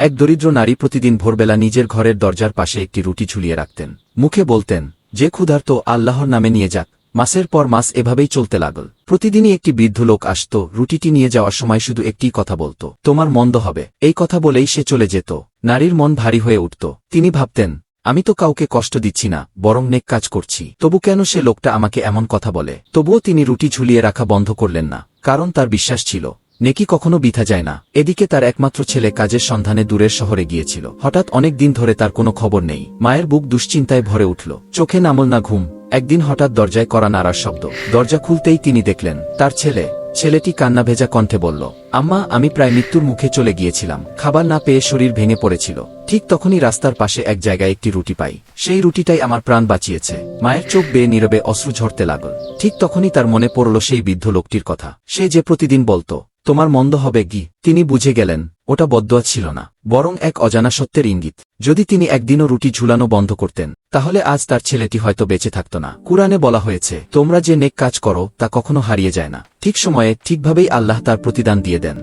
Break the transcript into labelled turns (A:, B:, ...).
A: এক দরিদ্র নারী প্রতিদিন ভোরবেলা নিজের ঘরের দরজার পাশে একটি রুটি ঝুলিয়ে রাখতেন। মুখে বলতেন, যে ক্ষুধার্ত আল্লাহর নামে নিয়ে যাক। মাসের পর মাস এভাবেই চলতে লাগল। প্রতিদিনই একটি বৃদ্ধ লোক আসত, রুটিটি নিয়ে যাওয়ার সময় শুধু একটিই কথা বলত, তোমার মন্দ হবে। এই কথা বলেই সে চলে যেত। নারীর মন ভারী হয়ে উঠত। তিনি ভাবতেন, আমি তো কাউকে কষ্ট দিচ্ছি না, বরং নেক কাজ করছি। তবু কেন সে লোকটা আমাকে এমন কথা বলে? তবুও তিনি রুটি ঝুলিয়ে রাখা বন্ধ করলেন না, কারণ তার বিশ্বাস ছিল, নেকি কখনো বৃথা যায় না। এদিকে তার একমাত্র ছেলে কাজের সন্ধানে দূরের শহরে গিয়েছিল। হঠাৎ অনেক দিন ধরে তার কোনো খবর নেই। মায়ের বুক দুশ্চিন্তায় ভরে উঠল, চোখে নামল না ঘুম। একদিন হঠাৎ দরজায় কড়া নাড়ার শব্দ। দরজা খুলতেই তিনি দেখলেন তার ছেলে। ছেলেটি কান্না ভেজা কণ্ঠে বলল, আম্মা, আমি প্রায় মৃত্যুর মুখে চলে গিয়েছিলাম। খাবার না পেয়ে শরীর ভেঙে পড়েছিল। ঠিক তখনই রাস্তার পাশে এক জায়গায় একটি রুটি পাই। সেই রুটিটাই আমার প্রাণ বাঁচিয়েছে। মায়ের চোখ বেয়ে নীরবে অশ্রু ঝরতে লাগল। ঠিক তখনই তার মনে পড়ল সেই বৃদ্ধ লোকটির কথা, সে যে প্রতিদিন বলতো, তোমার মন্দ হবে গি। তিনি বুঝে গেলেন ওটা বদদোয়া ছিল না, বরং এক অজানা সত্যের ইঙ্গিত। যদি তিনি একদিনও রুটি ঝুলানো বন্ধ করতেন, তাহলে আজ তার ছেলেটি হয়তো বেঁচে থাকত না। কুরআনে বলা হয়েছে, তোমরা যে নেক কাজ করো তা কখনো হারিয়ে যায় না। ঠিক সময়ে ঠিকভাবেই আল্লাহ তার প্রতিদান দিয়ে দেন।